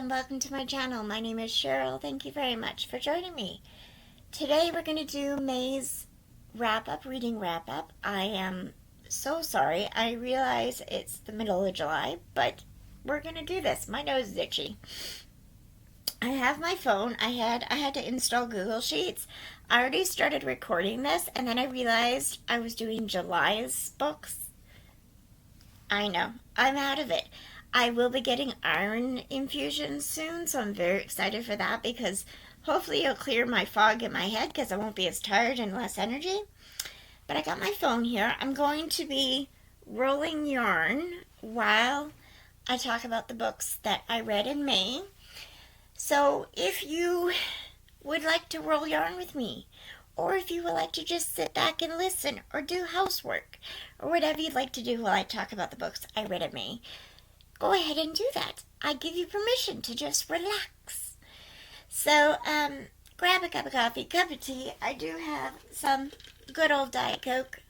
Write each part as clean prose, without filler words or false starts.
and welcome to my channel. My name is Cheryl. Thank you very much for joining me. Today we're going to do May's wrap-up, reading wrap-up. I am so sorry. I realize it's the middle of July, but we're going to do this. My nose is itchy. I have my phone. I had to install Google Sheets. I already started recording this, and then I realized I was doing July's books. I know. I'm out of it. I will be getting iron infusions soon, so I'm very excited for that because hopefully it'll clear my fog in my head because I won't be as tired and less energy. But I got my phone here. I'm going to be rolling yarn while I talk about the books that I read in May. So if you would like to roll yarn with me, or if you would like to just sit back and listen or do housework, or whatever you'd like to do while I talk about the books I read in May, go ahead and do that. I give you permission to just relax. So, grab a cup of coffee, cup of tea. I do have some good old Diet Coke.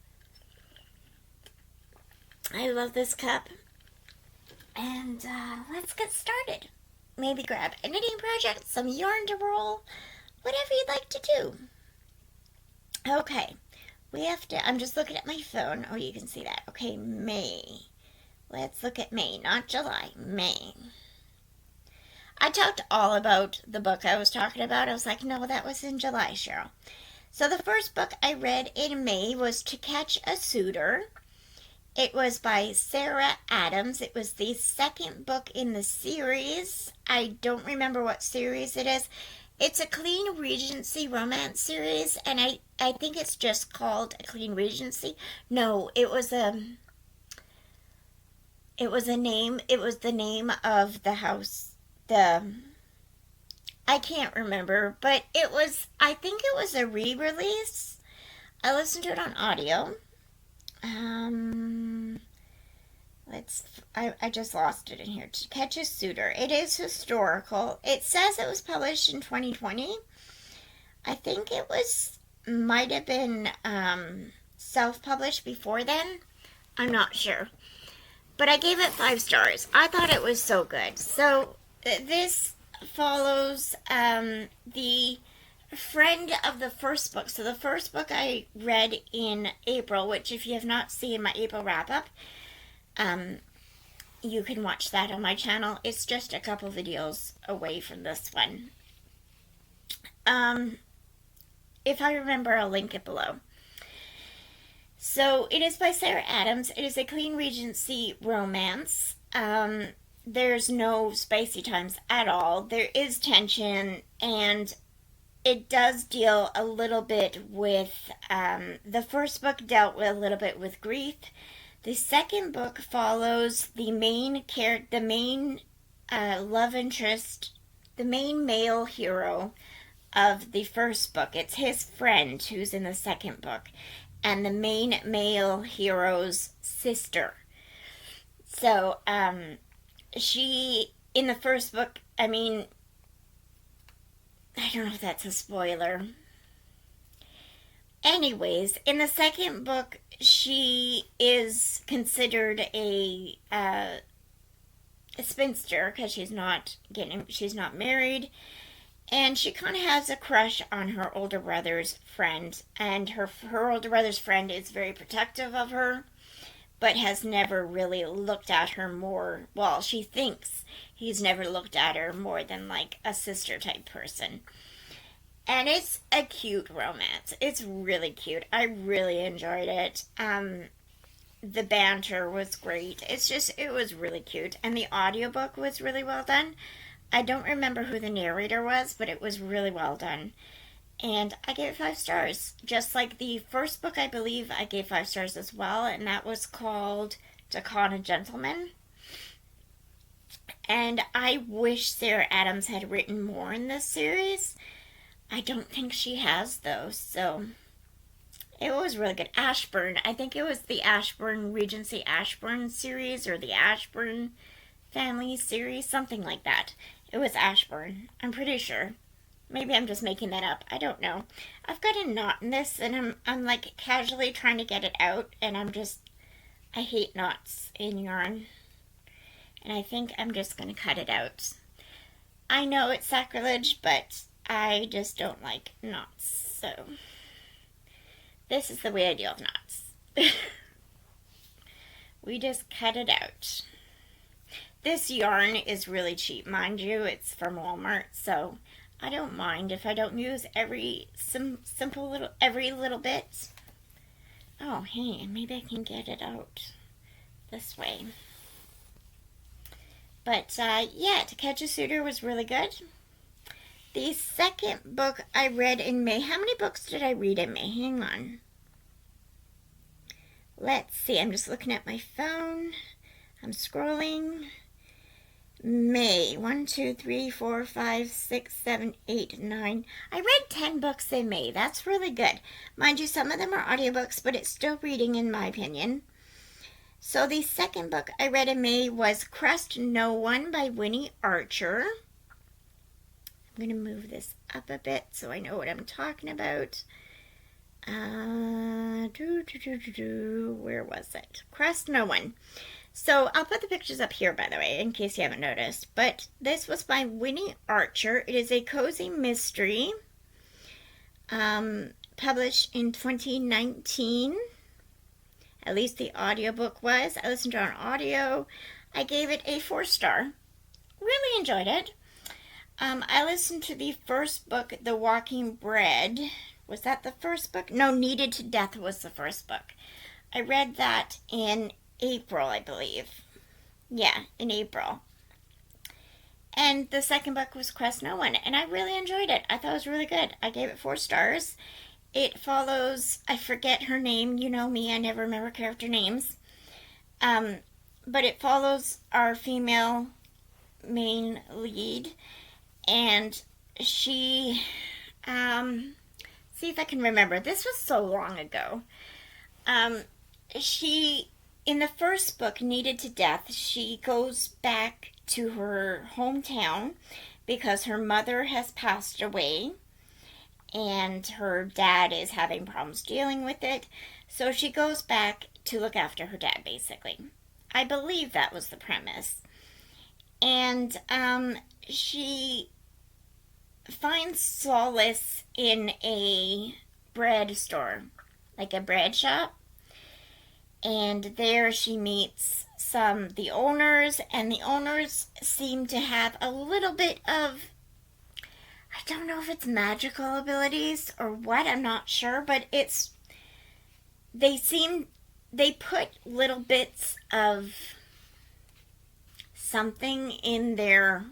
I love this cup. And let's get started. Maybe grab a knitting project, some yarn to roll, whatever you'd like to do. Okay, I'm just looking at my phone. Oh, you can see that. Okay, May. Let's look at May, not July, May. I talked all about the book I was talking about. I was like, no, that was in July, Cheryl. So the first book I read in May was To Catch a Suitor. It was by Sarah Adams. It was the second book in the series. I don't remember what series it is. It's a Clean Regency romance series, and I think it's just called a Clean Regency. No, it was the name of the house. I can't remember, but I think it was a re-release. I listened to it on audio. I just lost it in here. To Catch a Suitor. It is historical. It says it was published in 2020. I think might have been self-published before then. I'm not sure. But I gave it 5 stars. I thought it was so good. So this follows the friend of the first book. So the first book I read in April, which if you have not seen my April wrap-up, you can watch that on my channel. It's just a couple videos away from this one. If I remember, I'll link it below. So it is by Sarah Adams. It is a Clean Regency romance. There's no spicy times at all. There is tension, and it does deal a little bit with, the first book dealt with a little bit with grief. The second book follows the main love interest, the main male hero of the first book. It's his friend who's in the second book, and the main male hero's sister. So, she, in the first book, I don't know if that's a spoiler. Anyways, in the second book, she is considered a spinster because she's not married, and she kind of has a crush on her older brother's friend, and her older brother's friend is very protective of her, but has never really looked at her more. Well, she thinks he's never looked at her more than like a sister type person. And it's a cute romance. It's really cute. I really enjoyed it. The banter was great. It was really cute. And the audiobook was really well done. I don't remember who the narrator was, but it was really well done. And I gave it 5 stars. Just like the first book, I believe I gave 5 stars as well. And that was called To Con a Gentleman. And I wish Sarah Adams had written more in this series. I don't think she has, though, so it was really good. Ashburn. I think it was the Regency Ashburn series, or the Ashburn family series, something like that. It was Ashburn, I'm pretty sure. Maybe I'm just making that up. I don't know. I've got a knot in this, and I'm like casually trying to get it out, and I hate knots in yarn. And I think I'm just going to cut it out. I know it's sacrilege, but I just don't like knots. So this is the way I deal with knots. We just cut it out. This yarn is really cheap, mind you. It's from Walmart, so I don't mind if I don't use every little bit. Oh, hey, maybe I can get it out this way. But yeah, To Catch a Suitor was really good. The second book I read in May. How many books did I read in May? Hang on. Let's see. I'm just looking at my phone. I'm scrolling. May. 1, 2, 3, 4, 5, 6, 7, 8, 9. I read 10 books in May. That's really good. Mind you, some of them are audiobooks, but it's still reading in my opinion. So the second book I read in May was Crust No One by Winnie Archer. I'm going to move this up a bit so I know what I'm talking about. Where was it? Crust No One. So I'll put the pictures up here, by the way, in case you haven't noticed. But this was by Winnie Archer. It is a cozy mystery published in 2019. At least the audiobook was. I listened to it on audio. I gave it a 4-star. Really enjoyed it. I listened to the first book, The Walking Bread. Was that the first book? No, Kneaded to Death was the first book. I read that in April, I believe. Yeah, in April. And the second book was Crust No One, and I really enjoyed it. I thought it was really good. I gave it 4 stars. It follows, I forget her name, you know me, I never remember character names. But it follows our female main lead, and she, see if I can remember. This was so long ago. She, in the first book, Kneaded to Death, she goes back to her hometown because her mother has passed away and her dad is having problems dealing with it. So she goes back to look after her dad, basically. I believe that was the premise. And she finds solace in a bread store, like a bread shop. And there she meets the owners, and the owners seem to have a little bit of, I don't know if it's magical abilities or what, I'm not sure, but they put little bits of something in their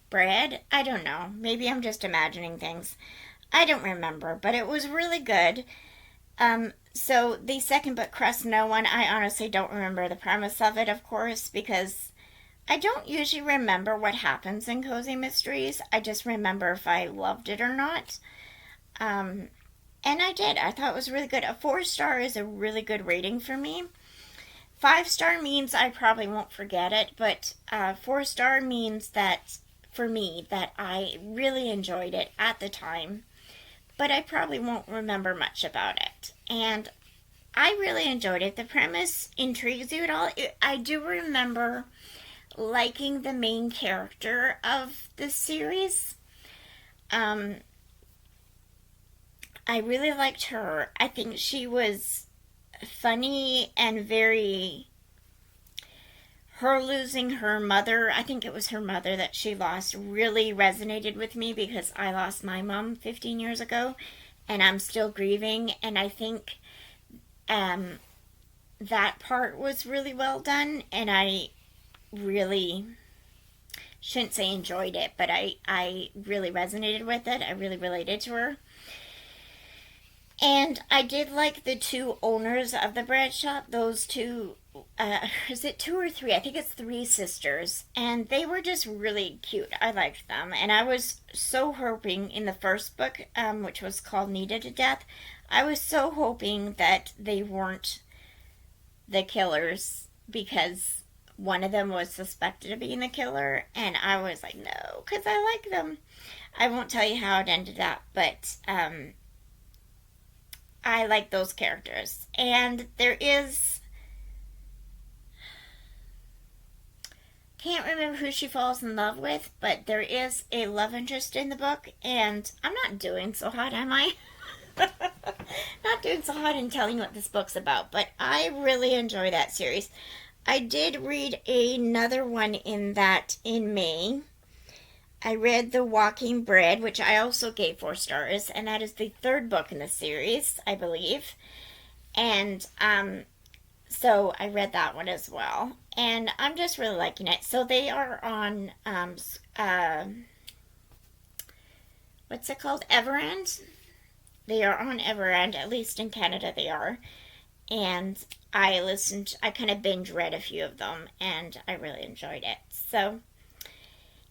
bread. I don't know. Maybe I'm just imagining things. I don't remember, but it was really good. So the second book, Crust No One, I honestly don't remember the premise of it, of course, because I don't usually remember what happens in cozy mysteries. I just remember if I loved it or not. And I did. I thought it was really good. A 4-star is a really good rating for me. 5-star means I probably won't forget it, but 4-star means that, for me, that I really enjoyed it at the time, but I probably won't remember much about it. And I really enjoyed it. The premise intrigues you at all. I do remember liking the main character of this series. I really liked her. I think she was funny and very... Her losing her mother, I think it was her mother that she lost, really resonated with me because I lost my mom 15 years ago and I'm still grieving, and I think that part was really well done, and I really shouldn't say enjoyed it, but I really resonated with it. I really related to her. And I did like the 2 owners of the bread shop. Those 2, is it 2 or 3? I think it's 3 sisters. And they were just really cute. I liked them. And I was so hoping in the first book, which was called Kneaded to Death, I was so hoping that they weren't the killers, because one of them was suspected of being the killer. And I was like, no, because I like them. I won't tell you how it ended up, but... I like those characters. And there is... can't remember who she falls in love with, but there is a love interest in the book, and I'm not doing so hot, am I? Not doing so hot in telling you what this book's about, but I really enjoy that series. I did read another one in that in May. I read The Walking Bread, which I also gave 4 stars, and that is the third book in the series, I believe. And so I read that one as well, and I'm just really liking it. So they are on what's it called? Everend. They are on Everend, at least in Canada they are. And I kind of binge read a few of them, and I really enjoyed it. So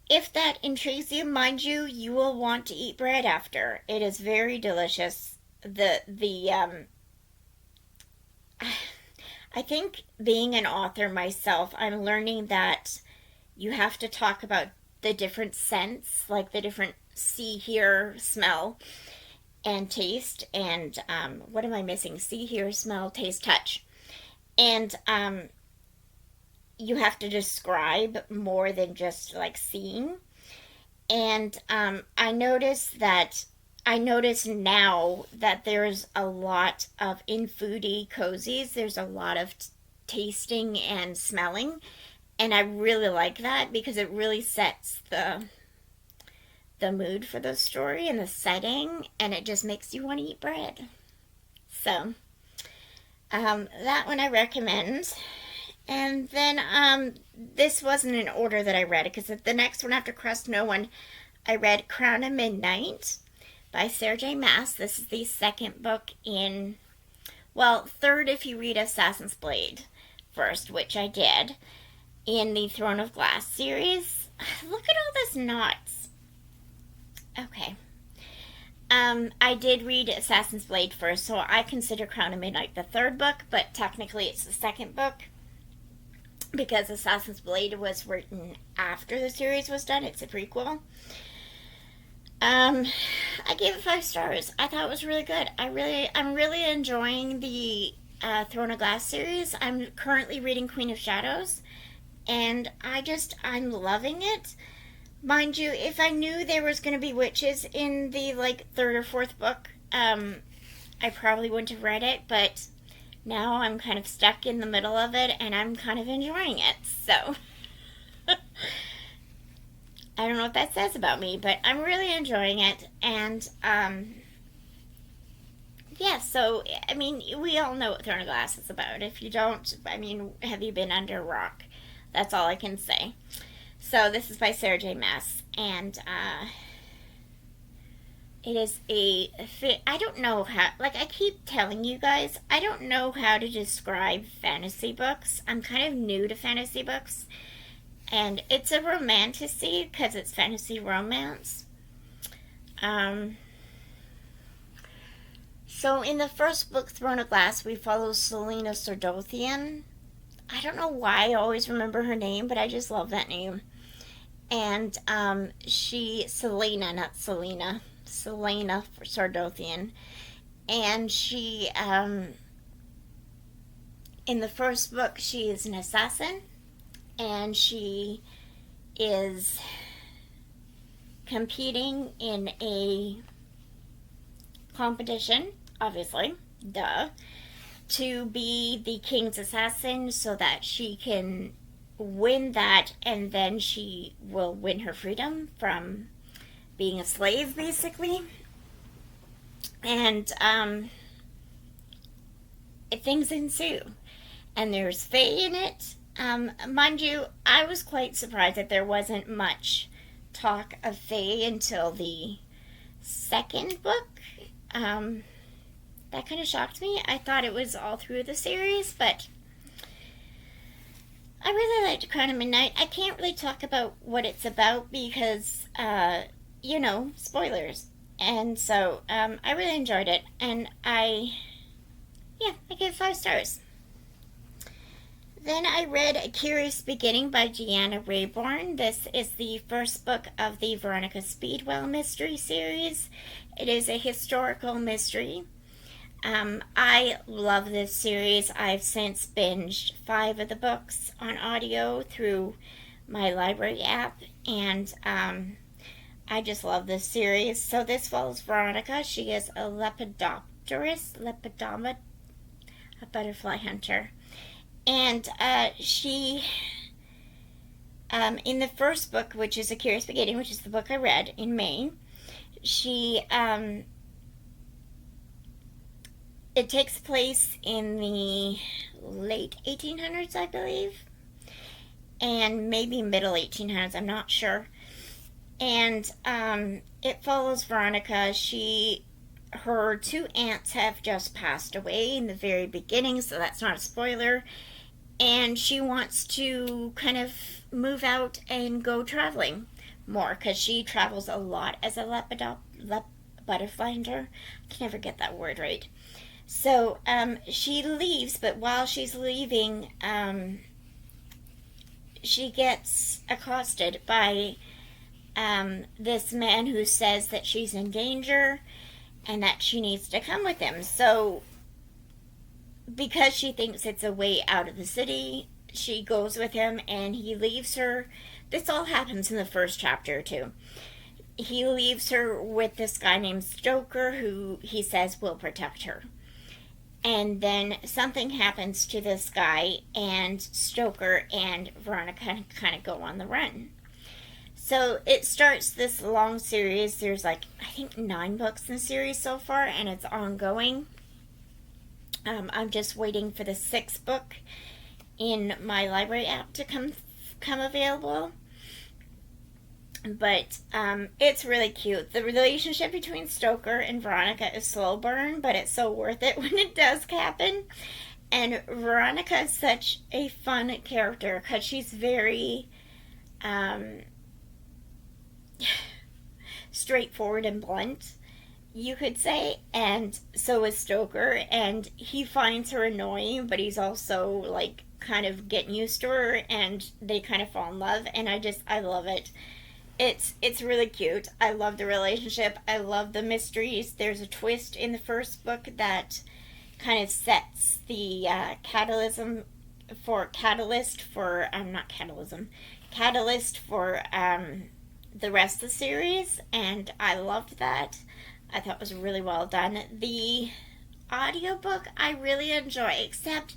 if that intrigues you, mind you, you will want to eat bread after. It is very delicious. I think being an author myself, I'm learning that you have to talk about the different scents, like the different see, hear, smell, and taste. And what am I missing? See, hear, smell, taste, touch. And you have to describe more than just like seeing. And I notice now that there's a lot of, in foodie cozies, there's a lot of tasting and smelling. And I really like that because it really sets the mood for the story and the setting, and it just makes you want to eat bread. So, that one I recommend. And then, this wasn't in order that I read it, because the next one after Crust No One, I read Crown of Midnight by Sarah J. Maas. This is the second book in, well, third if you read Assassin's Blade first, which I did, in the Throne of Glass series. Look at all this knots. Okay. I did read Assassin's Blade first, so I consider Crown of Midnight the third book, but technically it's the second book, because Assassin's Blade was written after the series was done. It's a prequel. I gave it 5 stars. I thought it was really good. I'm really enjoying the Throne of Glass series. I'm currently reading Queen of Shadows, and I'm loving it. Mind you, if I knew there was going to be witches in the third or fourth book, I probably wouldn't have read it, but now I'm kind of stuck in the middle of it, and I'm kind of enjoying it. So I don't know what that says about me, but I'm really enjoying it. And yeah, so I mean, we all know what Throne of Glass is about. If you don't, I mean, have you been under a rock? That's all I can say. So this is by Sarah J. Maas, and it is I don't know how, I keep telling you guys, I don't know how to describe fantasy books. I'm kind of new to fantasy books, and it's a romantasy because it's fantasy romance. So in the first book, Throne of Glass, we follow Selena Sardothian. I don't know why I always remember her name, but I just love that name. And Selena, not Selena, Selena Sardothian. And she, in the first book, she is an assassin, and she is competing in a competition, obviously, duh, to be the king's assassin so that she can win that, and then she will win her freedom from being a slave, basically. And things ensue, and there's fae in it. Mind you, I was quite surprised that there wasn't much talk of fae until the second book. That kind of shocked me. I thought it was all through the series, but I really liked Crown of Midnight. I can't really talk about what it's about because, spoilers. And so, I really enjoyed it. And I gave 5 stars. Then I read A Curious Beginning by Deanna Raybourn. This is the first book of the Veronica Speedwell mystery series. It is a historical mystery. I love this series. I've since binged 5 of the books on audio through my library app, and I just love this series. So this follows Veronica. She is a lepidopterist, a butterfly hunter. And she, in the first book, which is A Curious Beginning, which is the book I read in May, she, it takes place in the late 1800s, I believe, and maybe middle 1800s, I'm not sure. And it follows Veronica. Her two aunts have just passed away in the very beginning, so that's not a spoiler. And she wants to kind of move out and go traveling more, because she travels a lot as a butterfly hunter. I can never get that word right. So she leaves, but while she's leaving, she gets accosted by this man who says that she's in danger and that she needs to come with him. So, because she thinks it's a way out of the city, she goes with him, and he leaves her. This all happens in the first chapter, too. He leaves her with this guy named Stoker, who he says will protect her. And then something happens to this guy, and Stoker and Veronica kind of go on the run. So it starts this long series. There's I think 9 books in the series so far, and it's ongoing. I'm just waiting for the 6th book in my library app to come available. But it's really cute. The relationship between Stoker and Veronica is slow burn, but it's so worth it when it does happen. And Veronica is such a fun character because she's very straightforward and blunt, you could say, and so is Stoker, and he finds her annoying, but he's also kind of getting used to her, and they kind of fall in love, and I love it. It's really cute. I love the relationship. I love the mysteries. There's a twist in the first book that kind of sets the catalyst for the rest of the series, and I loved that. I thought it was really well done. The audiobook I really enjoy, except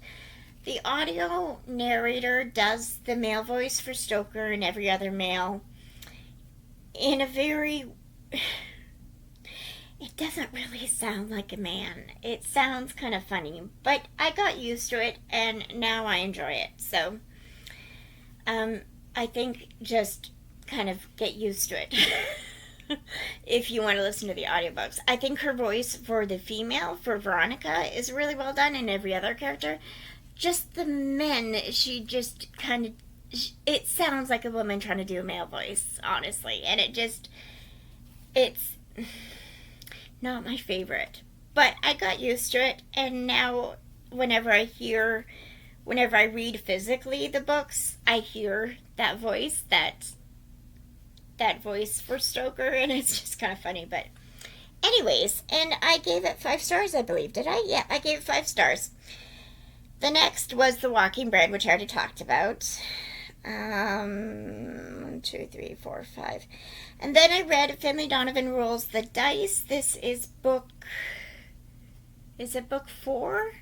the audio narrator does the male voice for Stoker and every other male in a very... It doesn't really sound like a man. It sounds kind of funny, but I got used to it, and now I enjoy it. So, I think just kind of get used to it if you want to listen to the audiobooks. I think her voice for the female, for Veronica, is really well done, and every other character. Just the men, she just kind of... It sounds like a woman trying to do a male voice, honestly, and it's not my favorite. But I got used to it, and now whenever I read physically the books, I hear that voice, that voice for Stoker, and it's just kind of funny. But anyways, and I gave it 5 stars, I believe. Did I? Yeah, I gave it 5 stars. The next was The Walking Bread, which I already talked about. 1, 2, 3, 4, 5. And then I read Finlay Donovan Rolls the Dice. This is book 4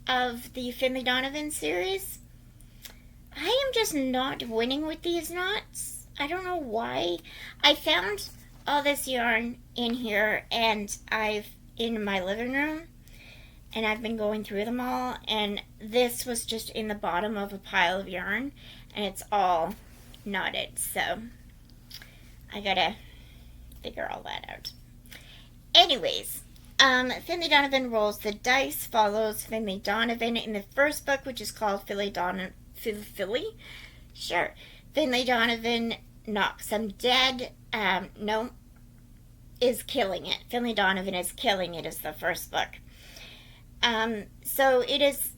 of the Finlay Donovan series? I am just not winning with these knots. I don't know why. I found all this yarn in here, and in my living room, and I've been going through them all, and this was just in the bottom of a pile of yarn, and it's all knotted, so I gotta figure all that out. Anyways, Finlay Donovan Rolls the Dice follows Finlay Donovan in the first book, which is called Finlay Donovan Knocks Them Dead. Is killing it. Finlay Donovan is killing it is the first book. So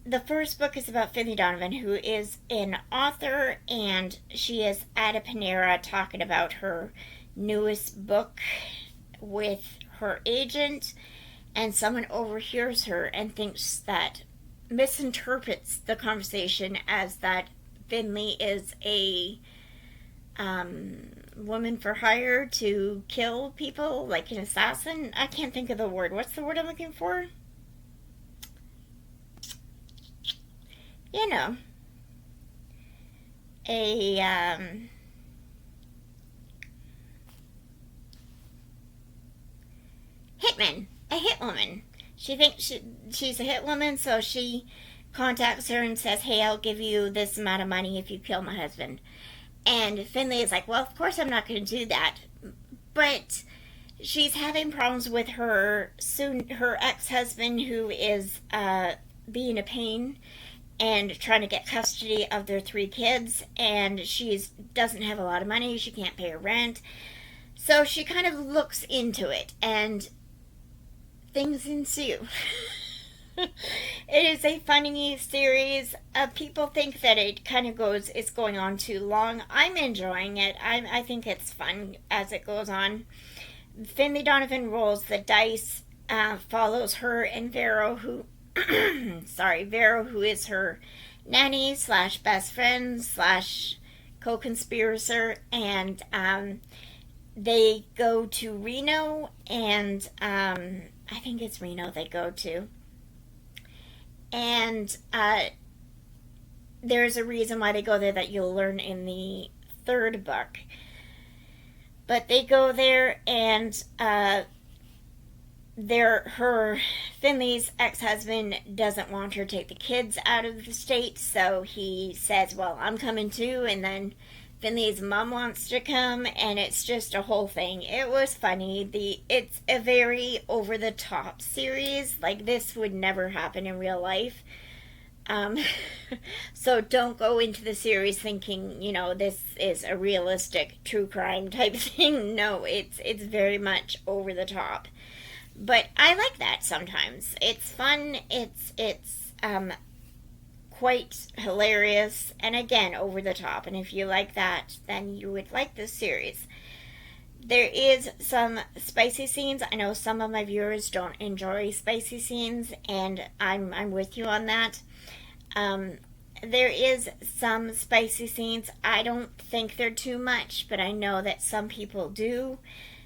the first book is about Finlay Donovan, who is an author, and she is at a Panera talking about her newest book with her agent, and someone overhears her and misinterprets the conversation as that Finlay is a woman for hire to kill people, like an assassin. I can't think of the word. What's the word I'm looking for? You know, a hitman, a hit woman. She thinks she's a hit woman, so she contacts her and says, "Hey, I'll give you this amount of money if you kill my husband." And Finley is like, "Well, of course I'm not going to do that." But she's having problems with her ex-husband, who is being a pain and trying to get custody of their 3 kids, and she doesn't have a lot of money. She can't pay her rent. So she kind of looks into it, and things ensue. It is a funny series. People think that it's going on too long. I'm enjoying it. I think it's fun as it goes on. Finley Donovan rolls the dice, follows her and Vero, who Vero, who is her nanny slash best friend slash co-conspirator, and they go to Reno, and I think it's Reno they go to. And there's a reason why they go there that you'll learn in the 3rd book. But they go there, and Finley's ex-husband doesn't want her to take the kids out of the state, so he says, "Well, I'm coming too," and then Finley's mom wants to come, and it's just a whole thing. It was funny. It's a very over-the-top series. Like, this would never happen in real life. So don't go into the series thinking, this is a realistic true crime type thing. No, it's very much over the top. But I like that sometimes. It's fun. It's quite hilarious, and again, over the top. And if you like that, then you would like this series. There is some spicy scenes. I know some of my viewers don't enjoy spicy scenes, and I'm with you on that. There is some spicy scenes. I don't think they're too much, but I know that some people do.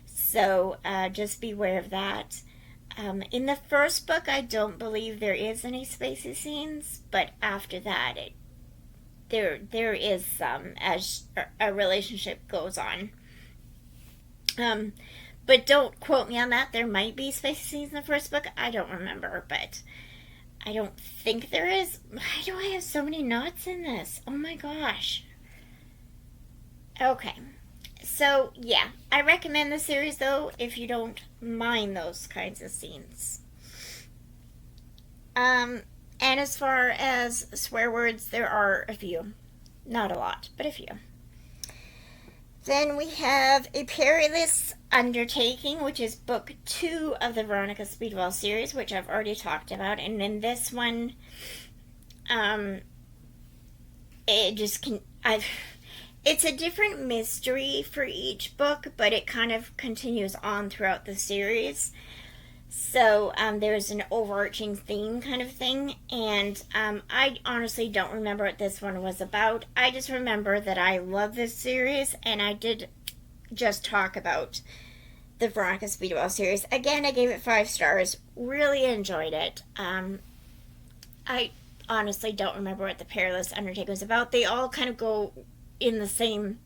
So just beware of that. In the 1st book, I don't believe there is any spicy scenes, but after that, there is some as a relationship goes on. But don't quote me on that. There might be spicy scenes in the 1st book. I don't remember, but I don't think there is. Why do I have so many knots in this? Oh my gosh. Okay. So, yeah, I recommend the series, though, if you don't mind those kinds of scenes. And as far as swear words, there are a few. Not a lot, but a few. Then we have A Perilous Undertaking, which is book 2 of the Veronica Speedwell series, which I've already talked about. And in this one, it's a different mystery for each book, but it kind of continues on throughout the series. So there's an overarching theme kind of thing, and I honestly don't remember what this one was about. I just remember that I love this series, and I did just talk about the Veronica Speedwell series. Again, I gave it 5 stars. Really enjoyed it. I honestly don't remember what the Perilous Undertaking was about. They all kind of go in the same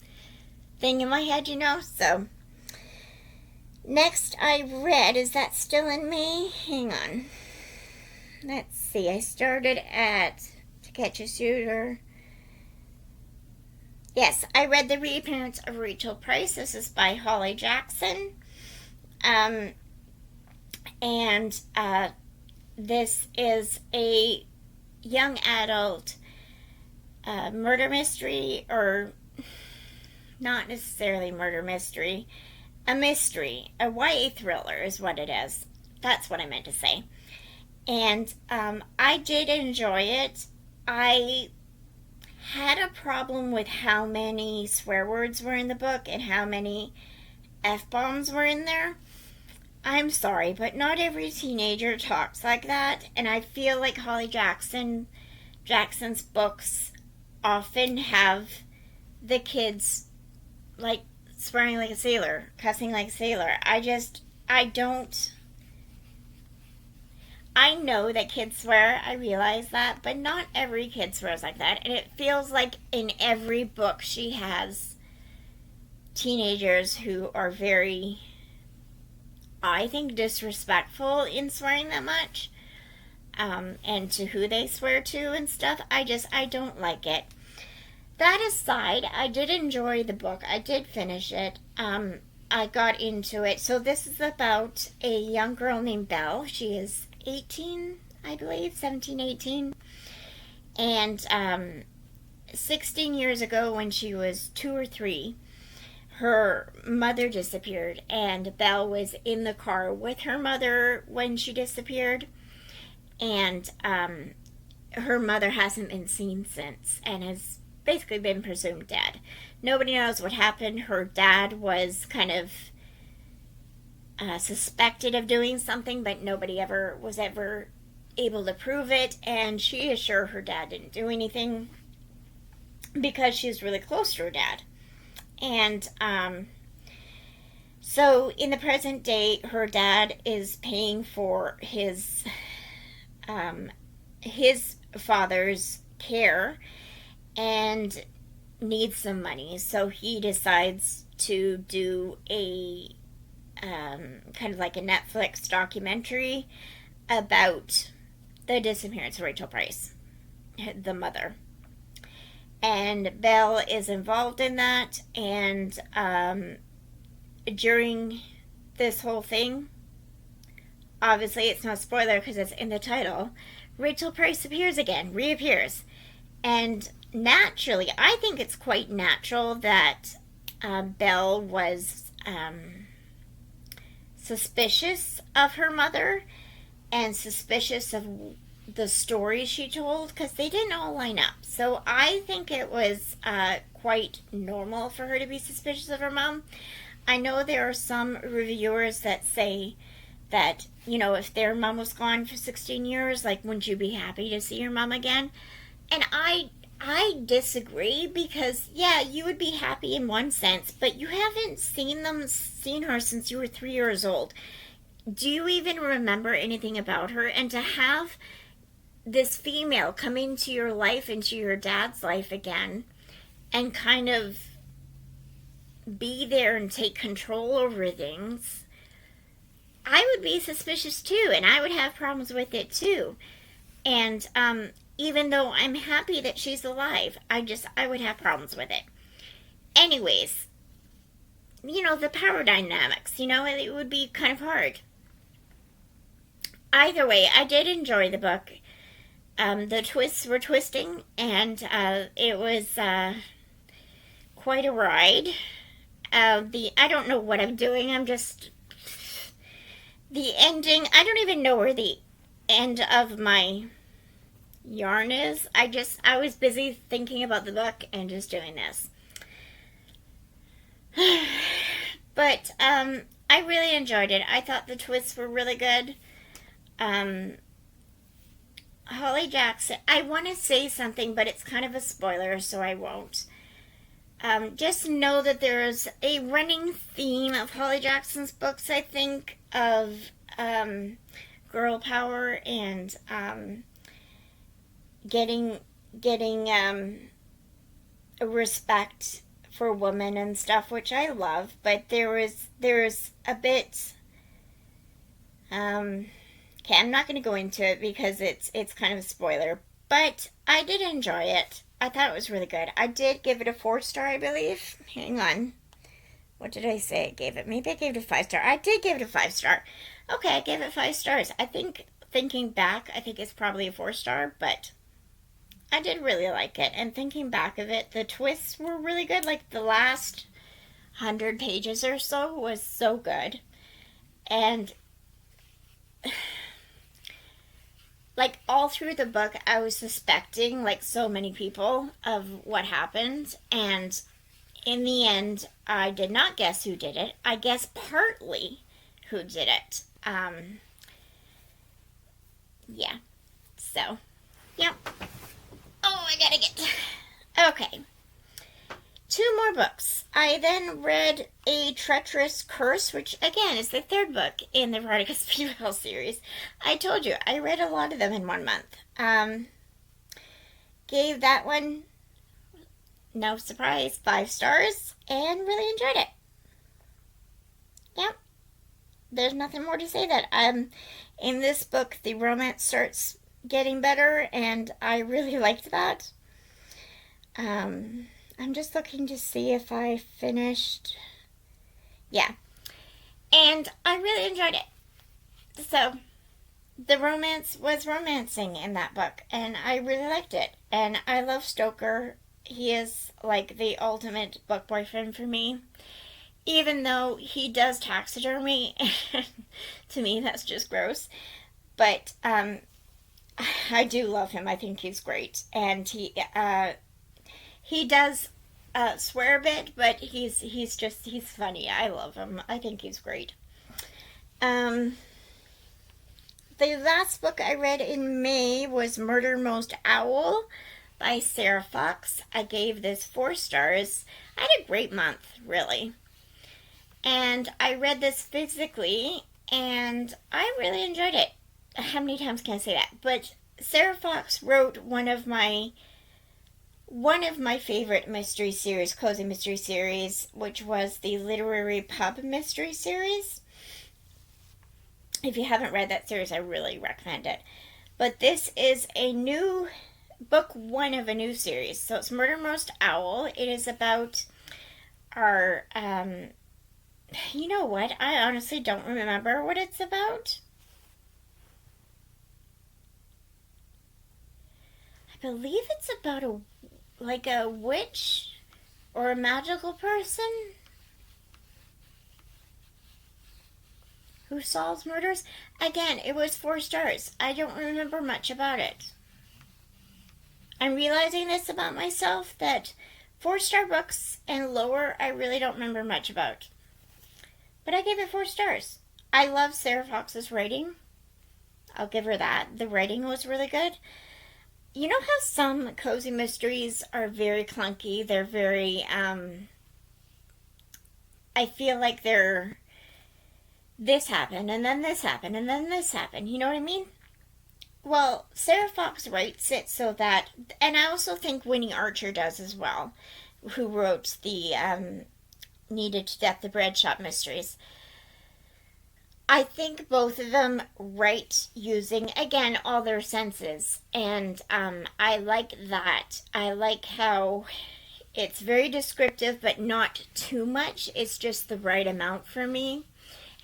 thing in my head, So next I read, is that still in May? Hang on. Let's see. I started at To Catch a Shooter. Yes, I read The Reappearance of Rachel Price. This is by Holly Jackson. This is a young adult murder mystery, or not necessarily murder mystery, a mystery, a YA thriller is what it is. That's what I meant to say. And I did enjoy it. I had a problem with how many swear words were in the book and how many F-bombs were in there. I'm sorry, but not every teenager talks like that, and I feel like Holly Jackson's books often have the kids like swearing like a sailor, cussing like a sailor. I don't. I know that kids swear, I realize that, but not every kid swears like that. And it feels like in every book she has teenagers who are very, I think, disrespectful in swearing that much. And to who they swear to and stuff. I don't like it. That aside, I did enjoy the book. I did finish it. I got into it. So this is about a young girl named Belle. She is 18, I believe, 17, 18. And 16 years ago, when she was 2 or 3, her mother disappeared. And Belle was in the car with her mother when she disappeared. And her mother hasn't been seen since and has basically been presumed dead. Nobody knows what happened. Her dad was kind of suspected of doing something, but nobody was ever able to prove it. And she is sure her dad didn't do anything because she's really close to her dad. And so in the present day, her dad is paying for his father's care and needs some money, so he decides to do a kind of like a Netflix documentary about the disappearance of Rachel Price, the mother. And Belle is involved in that, and during this whole thing, obviously it's no spoiler because it's in the title, Rachel Price reappears. And naturally, I think it's quite natural that Belle was suspicious of her mother and suspicious of the story she told, because they didn't all line up. So I think it was quite normal for her to be suspicious of her mom. I know there are some reviewers that say that, if their mom was gone for 16 years, like, wouldn't you be happy to see your mom again? And I disagree, because, yeah, you would be happy in one sense, but you haven't seen her since you were 3 years old. Do you even remember anything about her? And to have this female come into your life, into your dad's life again, and kind of be there and take control over things, I would be suspicious too, and I would have problems with it too. And even though I'm happy that she's alive, I would have problems with it. Anyways, the power dynamics, it would be kind of hard. Either way, I did enjoy the book. The twists were twisting, and it was quite a ride. I don't know what I'm doing. The ending, I don't even know where the end of my yarn is. I was busy thinking about the book and just doing this. But I really enjoyed it. I thought the twists were really good. Holly Jackson, I want to say something, but it's kind of a spoiler, so I won't. Just know that there's a running theme of Holly Jackson's books, I think, of girl power and getting a respect for women and stuff, which I love. But there's a bit. Okay, I'm not going to go into it because it's kind of a spoiler, but I did enjoy it. I thought it was really good. I did give it a 4-star, I believe. Hang on. What did I say I gave it? Maybe I gave it a 5-star. I did give it a 5-star. Okay, I gave it 5 stars. I think, thinking back, I think it's probably a 4-star, but I did really like it. And thinking back of it, the twists were really good. Like, the last 100 pages or so was so good. And like, all through the book, I was suspecting, like so many people, of what happened. And in the end, I did not guess who did it. I guessed partly who did it. Yeah. So, yep. Oh, I gotta get... Okay. two more books. I then read A Treacherous Curse, which again is the third book in the Veronica Speedwell series. I told you, I read a lot of them in 1 month. Gave that one, no surprise, 5 stars, and really enjoyed it. Yep, there's nothing more to say that. In this book, the romance starts getting better, and I really liked that. I'm just looking to see if I finished. Yeah. And I really enjoyed it. So, the romance was romancing in that book, and I really liked it. And I love Stoker. He is like the ultimate book boyfriend for me. Even though he does taxidermy, to me that's just gross. But I do love him. I think he's great. And he does swear a bit, but he's funny. I love him. I think he's great. The last book I read in May was Murder Most Owl by Sarah Fox. I gave this 4 stars. I had a great month, really. And I read this physically, and I really enjoyed it. How many times can I say that? But Sarah Fox wrote one of my favorite mystery series, cozy mystery series, which was the Literary Pub mystery series. If you haven't read that series, I really recommend it. But this is a new book 1 of a new series. So it's Murder Most Owl. It is about our, you know what? I honestly don't remember what it's about. I believe it's about a witch or a magical person who solves murders. Again, it was 4 stars. I don't remember much about it. I'm realizing this about myself, that 4-star books and lower, I really don't remember much about. But I gave it 4 stars. I love Sarah Fox's writing. I'll give her that. The writing was really good. You know how some cozy mysteries are very clunky? They're very, I feel like they're, this happened, and then this happened, and then this happened. You know what I mean? Well, Sarah Fox writes it so that, and I also think Winnie Archer does as well, who wrote the Needed to Death, the Bread Shop mysteries. I think both of them write using, again, all their senses, and I like that. I like how it's very descriptive, but not too much. It's just the right amount for me.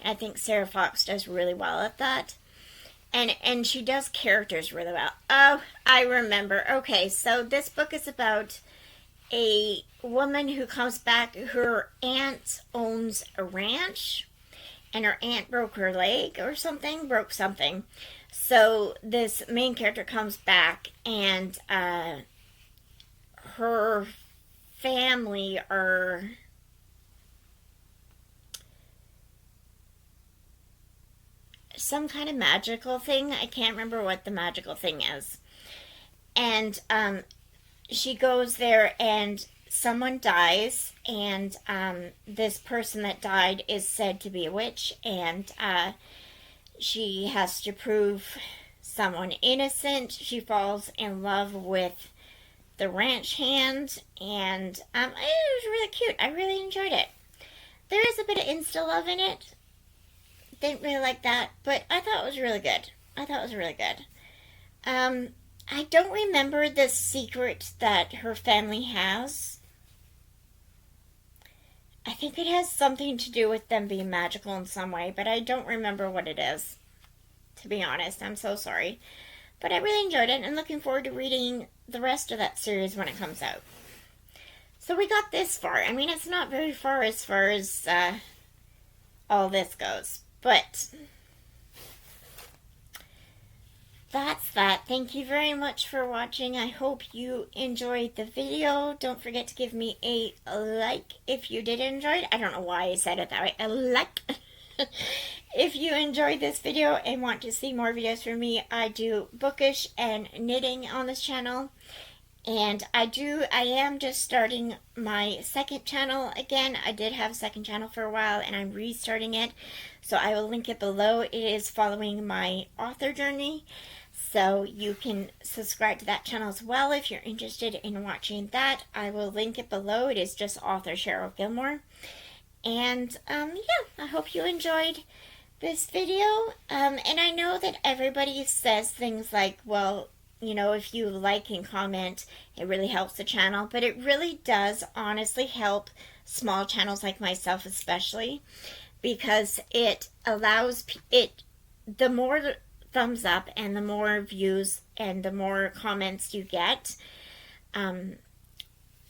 I think Sarah Fox does really well at that. And she does characters really well. Oh, I remember. Okay, so this book is about a woman who comes back. Her aunt owns a ranch, and her aunt broke her leg or something, broke something. So this main character comes back, and her family are some kind of magical thing. I can't remember what the magical thing is. And she goes there, and someone dies, and this person that died is said to be a witch, and she has to prove someone innocent. She falls in love with the ranch hand, and it was really cute. I really enjoyed it. There is a bit of insta-love in it. Didn't really like that, but I thought it was really good. I don't remember the secret that her family has. I think it has something to do with them being magical in some way, but I don't remember what it is. To be honest, I'm so sorry. But I really enjoyed it, and looking forward to reading the rest of that series when it comes out. So we got this far. I mean, it's not very far as all this goes. But that's that. Thank you very much for watching. I hope you enjoyed the video. Don't forget to give me a like if you did enjoy it. I don't know why I said it that way. A like. If you enjoyed this video and want to see more videos from me, I do bookish and knitting on this channel. And I am just starting my second channel again. I did have a second channel for a while and I'm restarting it. So I will link it below. It is following my author journey. So you can subscribe to that channel as well if you're interested in watching that. I will link it below. It is just author Cheryl Gilmore. And yeah, I hope you enjoyed this video. And I know that everybody says things like, well, you know, if you like and comment, it really helps the channel. But it really does honestly help small channels like myself especially, because it allows the more thumbs up and the more views and the more comments you get,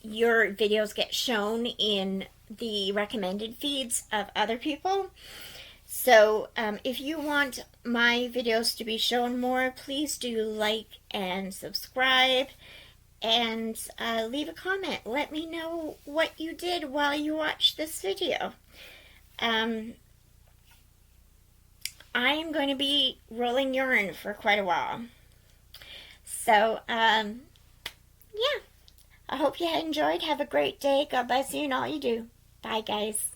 your videos get shown in the recommended feeds of other people. So if you want my videos to be shown more, please do like and subscribe and leave a comment. Let me know what you did while you watched this video. I am going to be rolling yarn for quite a while. So, yeah. I hope you enjoyed. Have a great day. God bless you and all you do. Bye, guys.